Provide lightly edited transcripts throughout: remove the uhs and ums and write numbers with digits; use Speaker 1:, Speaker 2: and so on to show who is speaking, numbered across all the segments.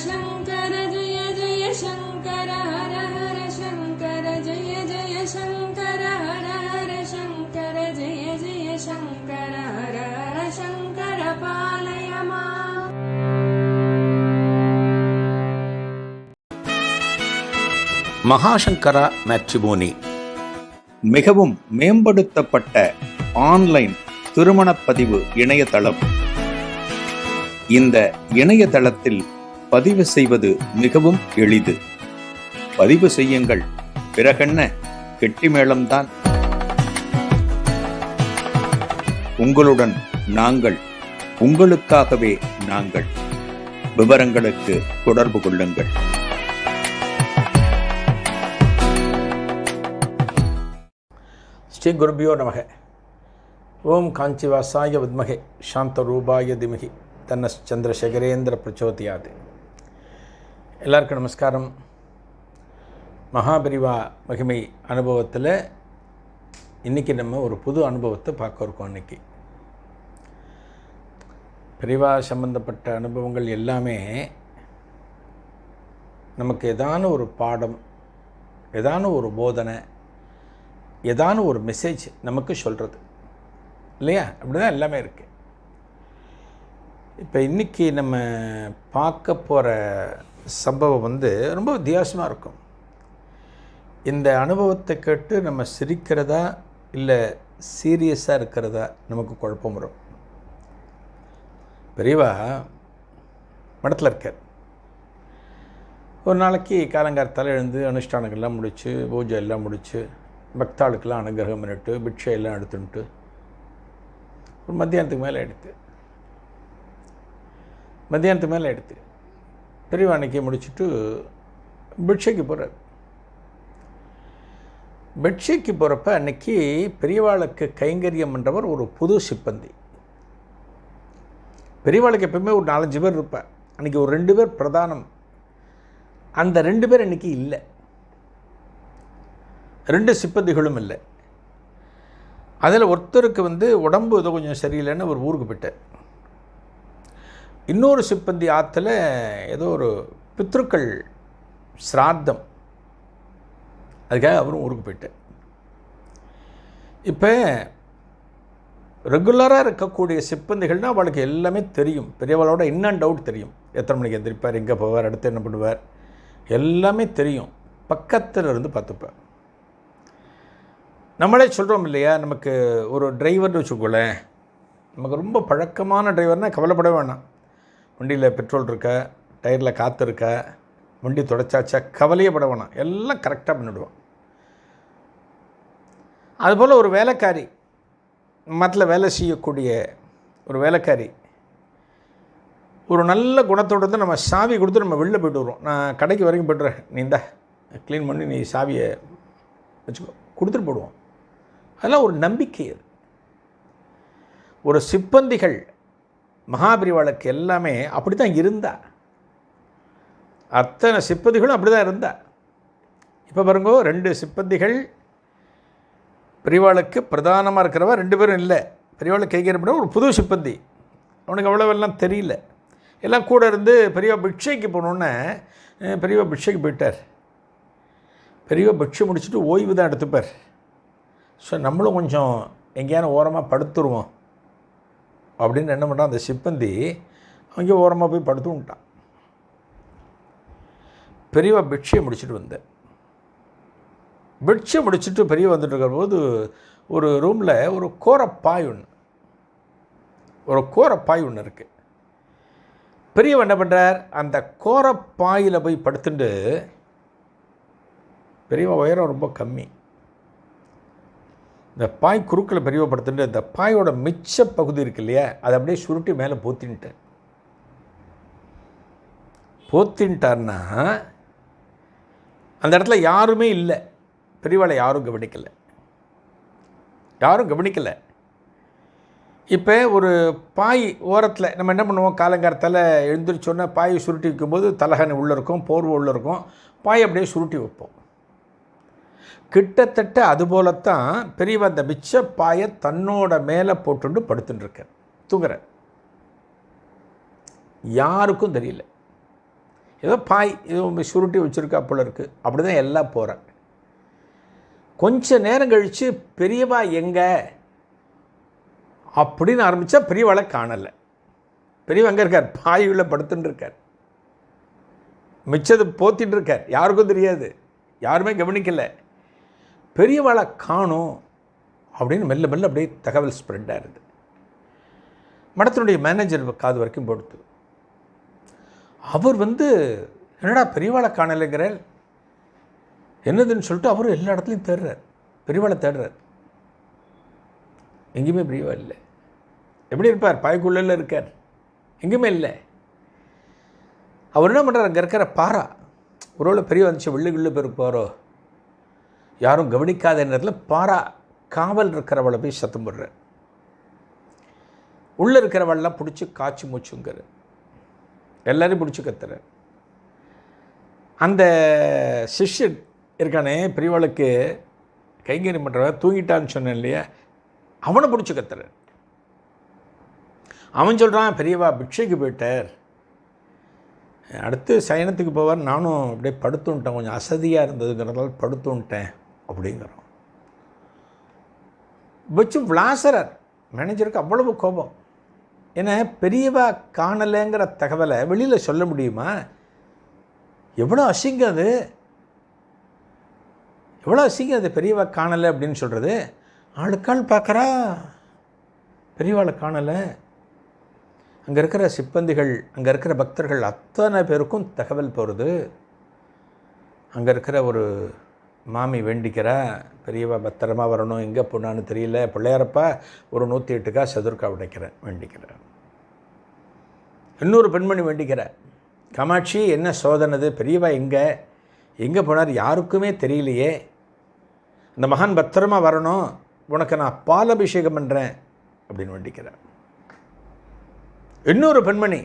Speaker 1: शङ्कर जय जय शङ्कर हर हर शङ्कर जय जय शङ्कर हर हर शङ्कर जय जय शङ्कर हर हर शङ्कर पालय माम्.
Speaker 2: மகாசங்கரா மேட்ரிமோனி மிகவும் மேம்படுத்தப்பட்ட ஆன்லைன் திருமணப்பதிவு இணையதளம். இந்த இணையதளத்தில் பதிவு செய்வது மிகவும் எளிது. பதிவு செய்யுங்கள், பிறகென்ன கெட்டிமேளம்தான். உங்களுடன் நாங்கள், உங்களுக்காகவே நாங்கள். விவரங்களுக்கு தொடர்பு கொள்ளுங்கள்.
Speaker 3: ஸ்ரீ குருபியோ நமக. ஓம் காஞ்சிவாசாய வித்மகே சாந்தரூபாய திமகி தன்னஸ் சந்திரசேகரேந்திர பிரச்சோதியாது. எல்லாருக்கும் நமஸ்காரம். மகாபரிவா மகிமை அனுபவத்தில் இன்றைக்கி நம்ம ஒரு புது அனுபவத்தை பார்க்க இருக்கோம். இன்றைக்கி பெரிவா சம்பந்தப்பட்ட அனுபவங்கள் எல்லாமே நமக்கு ஏதான ஒரு பாடம், ஏதான ஒரு போதனை, ஏதான ஒரு மெசேஜ் நமக்கு சொல்கிறது இல்லையா? அப்படி தான் எல்லாமே இருக்குது. இப்போ இன்றைக்கி நம்ம பார்க்க போகிற சம்பவம் ரொம்ப வித்தியாசமாக இருக்கும். இந்த அனுபவத்தை கேட்டு நம்ம சிரிக்கிறதா இல்லை சீரியஸாக இருக்கிறதா நமக்கு குழப்பம் வரும். பெரியவா மடத்தில் இருக்கார். ஒரு நாளைக்கு காலங்காலத்தால் எழுந்து அனுஷ்டானங்கள்லாம் முடித்து, பூஜை எல்லாம் முடித்து, பக்தாளுக்கெல்லாம் அனுகிரகம் பண்ணிட்டு, பிட்சையெல்லாம் எடுத்துன்ட்டு ஒரு மத்தியானத்துக்கு மேலே எடுத்து பெரியவா அன்னைக்கு முடிச்சுட்டு பிட்சைக்கு போகிறார். பிட்சைக்கு போகிறப்ப அன்னைக்கு பெரியவாளுக்கு கைங்கரியம் பண்ணுறவர் ஒரு புது சிப்பந்தி. பெரியவாளுக்கு எப்பவுமே ஒரு 4-5 பேர் இருப்பார். அன்றைக்கி ஒரு 2 பேர் பிரதானம். அந்த 2 பேர் அன்றைக்கி இல்லை. 2 சிப்பந்திகளும் இல்லை. அதில் ஒருத்தருக்கு உடம்பு ஏதோ கொஞ்சம் சரியில்லைன்னு ஒரு ஊருக்கு போயிட்டார். இன்னொரு சிப்பந்தி ஆற்றுல ஏதோ ஒரு பித்ருக்கள் சிராத்தம், அதுக்காக அவரும் ஊருக்கு போயிட்டார். இப்போ ரெகுலராக இருக்கக்கூடிய சிப்பந்திகள்னால் அவளுக்கு எல்லாமே தெரியும். பெரியவளோட இன்னும் டவுட் தெரியும். எத்தனை மணிக்கு எந்திரிப்பார், எங்கே போவார், அடுத்து என்ன பண்ணுவார், எல்லாமே தெரியும். பக்கத்தில் இருந்து பார்த்துப்பார். நம்மளே சொல்கிறோம் இல்லையா, நமக்கு ஒரு டிரைவர்னு வச்சுக்கோங்களேன். நமக்கு ரொம்ப பழக்கமான டிரைவர்னால் கவலைப்பட வேணாம். வண்டியில் பெட்ரோல் இருக்கா, டயரில் காற்று இருக்கா, வண்டி தொடச்சாச்சா, கவலையே பட வேணாம். எல்லாம் கரெக்டாக பண்ணிவிடுவோம். அதுபோல் ஒரு வேலைக்காரி, மரத்தில் வேலை செய்யக்கூடிய ஒரு வேலைக்காரி ஒரு நல்ல குணத்தோடு நம்ம சாவி கொடுத்து நம்ம வெளில போய்ட்டு வருவோம். நான் கடைக்கு வரைக்கும் போய்ட்டுறேன், நீ இந்தா க்ளீன் பண்ணி நீ சாவியை வச்சுக்கோ, கொடுத்துட்டு போடுவோம். அதெல்லாம் ஒரு நம்பிக்கை. அது ஒரு சிப்பந்திகள் மகாபரிவாளுக்கு எல்லாமே அப்படி தான் இருந்தா. அத்தனை சிப்பந்திகளும் அப்படி தான் இருந்தா. இப்போ பாருங்க, 2 சிப்பந்திகள் பெரியவாளுக்கு பிரதானமாக இருக்கிறவா 2 பேரும் இல்லை. பெரியவாளுக்கு கைகேற ஒரு புது சிப்பந்தி, அவனுக்கு அவ்வளோவெல்லாம் தெரியல. எல்லாம் கூட இருந்து பெரியவா பிட்சைக்கு போனோன்னே பெரியவா பிட்சைக்கு போயிட்டார். பெரியவா பிட்சை முடிச்சுட்டு ஓய்வு தான் எடுத்துப்பார். ஸோ நம்மளும் கொஞ்சம் எங்கேயான ஓரமாக படுத்துருவோம் அப்படின்னு என்ன பண்ணுறான் அந்த சிப்பந்தி, அங்கே ஓரமாக போய் படுத்துட்டான். பெரியவா பிட்சையை முடிச்சுட்டு வந்தார். பிட்சை முடிச்சுட்டு பெரிய வந்துட்டுருக்கிற போது ஒரு ரூமில் ஒரு கோரப்பாய் ஒன்று இருக்குது. பெரியவன் என்ன பண்ணுறார், அந்த கோரப்பாயில் போய் படுத்துட்டு, பெரியவன் உயரம் ரொம்ப கம்மி, இந்த பாய் குறுக்கில் பெரியவ படுத்துட்டு இந்த பாயோட மிச்ச பகுதி இருக்கு இல்லையா, அதை அப்படியே சுருட்டி மேலே போத்தின்ட்டார்னா அந்த இடத்துல யாருமே இல்லை. பெரியவாளை யாரும் கவனிக்கலை. இப்போ ஒரு பாய் ஓரத்தில் நம்ம என்ன பண்ணுவோம், காலங்காலத்தில் எழுந்திரிச்சோன்னே பாயை சுருட்டி வைக்கும்போது தலகாணி உள்ளே இருக்கும், போர்வை உள்ளே இருக்கும், பாயை அப்படியே சுருட்டி வைப்போம். கிட்டத்தட்ட அதுபோலத்தான் பெரியவா அந்த மிச்ச பாயை தன்னோட மேலே போட்டுண்டு படுத்துட்டுருக்கார், தூங்குற. யாருக்கும் தெரியல. ஏதோ பாய் ஏதோ சுருட்டி வச்சுருக்கா போல இருக்குது. அப்படி தான் எல்லாம் போகிறேன். கொஞ்ச நேரம் கழித்து பெரியவா எங்கே அப்படின்னு ஆரம்பித்தா பெரியவாளை காணலை. பெரியவா எங்கே இருக்கார்? பாயுள்ள படுத்துன்னு இருக்கார். மிச்சது போத்தின்னு இருக்கார். யாருக்கும் தெரியாது, யாருமே கவனிக்கலை. பெரியவாளை காணும் அப்படின்னு மெல்ல மெல்ல அப்படியே தகவல் ஸ்ப்ரெட் ஆகுது. மடத்தினுடைய மேனேஜர் காது வரைக்கும் போடுத்து. அவர் என்னடா பெரியவாளை காணலைங்கிற என்னதுன்னு சொல்லிட்டு அவரும் எல்லா இடத்துலையும் தேடுறார். பெரியவாளை தேடுறார். எங்கேயுமே பெரியவா இல்லை. எப்படி இருப்பார்? பாய்க்குள்ளே இருக்கார். எங்கேயுமே இல்லை. அவர் என்ன பண்ணுறார்? அங்கே இருக்கிற பாரா ஒருவேளை பெரிய வந்துச்சு வெள்ளு பேருக்கு போகிறோம், யாரும் கவனிக்காத நேரத்தில் பாரா காவல் இருக்கிறவளை போய் சத்தம் போடுறார். உள்ளே இருக்கிறவளெலாம் பிடிச்சி காய்ச்சி மூச்சுங்கிற எல்லாரையும் பிடிச்சி கத்துறார். அந்த சிஷ்யன் இருக்கானே பெரியவாளுக்கு கைங்கறி பண்ணுறவன் தூங்கிட்டான்னு சொன்னேன் இல்லையா, அவனை பிடிச்சி கத்துறார். அவன் சொல்கிறான், பெரியவா பிக்ஷைக்கு போயிட்டார், அடுத்து சயனத்துக்கு போவார், நானும் அப்படியே படுத்துன்ட்டேன், கொஞ்சம் அசதியாக இருந்ததுங்கிறதால படுத்துன்ட்டேன் அப்படிங்கிறோம். வச்சு விளாசரார். மேனேஜருக்கு அவ்வளவு கோபம். ஏன்னா பெரியவா காணலைங்கிற தகவலை வெளியில் சொல்ல முடியுமா? எவ்வளோ அசிங்கம் அது, எவ்வளோ அசிங்கம் அது பெரியவா காணலை அப்படின்னு சொல்கிறது. ஆளுக்காள் பார்க்குறா பெரியவாளை காணலை. அங்கே இருக்கிற சிப்பந்திகள், அங்கே இருக்கிற பக்தர்கள் அத்தனை பேருக்கும் தகவல் போகிறது. அங்கே இருக்கிற ஒரு மாமி வேண்டிக்கிறா, பெரியவா பத்திரமா வரணும், எங்கே போனான்னு தெரியல, பிள்ளையாரப்பா ஒரு 108 சதுர்க்கா உடைக்கிறேன் வேண்டிக்கிறேன். இன்னொரு பெண்மணி வேண்டிக்கிறேன், காமாட்சி என்ன சோதனது, பெரியவா எங்கே போனார் யாருக்குமே தெரியலையே, அந்த மகான் பத்திரமா வரணும், உனக்கு நான் பாலபிஷேகம் பண்ணுறேன் அப்படின்னு வேண்டிக்கிறேன். இன்னொரு பெண்மணி,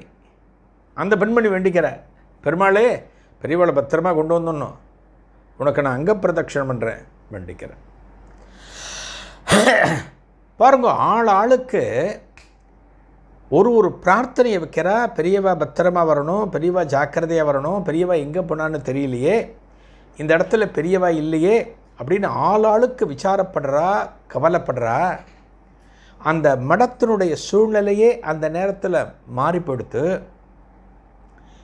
Speaker 3: அந்த பெண்மணி வேண்டிக்கிற, பெருமாளே பெரியவாளை பத்திரமா கொண்டு வந்துடணும், உனக்கு நான் அங்க பிரதட்சணம் பண்ணுறேன் வேண்டிக்கிறேன். பாருங்க, ஆளுக்கு ஒரு பிரார்த்தனையை வைக்கிறா. பெரியவா பத்திரமா வரணும், பெரியவா ஜாக்கிரதையாக வரணும், பெரியவா எங்கே போனான்னு தெரியலையே, இந்த இடத்துல பெரியவா இல்லையே அப்படின்னு ஆளுக்கு விசாரப்படுறா, கவலைப்படுறா. அந்த மடத்தினுடைய சூழ்நிலையே அந்த நேரத்தில் மாறி போடுத்து.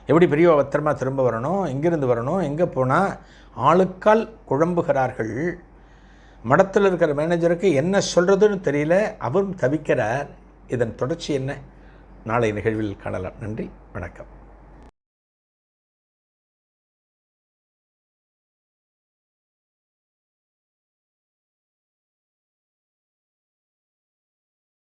Speaker 3: எப்படி பெரியவா பத்திரமா திரும்ப வரணும், எங்கிருந்து வரணும், எங்கே போனால் ஆளுக்கால் குழம்புகிறார்கள். மடத்தில் இருக்கிற மேனேஜருக்கு என்ன சொல்கிறதுன்னு தெரியல, அவரும் தவிக்கிறார். இதன் தொடர்ச்சி என்ன? நாளை நிகழ்வில் காணலாம். நன்றி, வணக்கம்.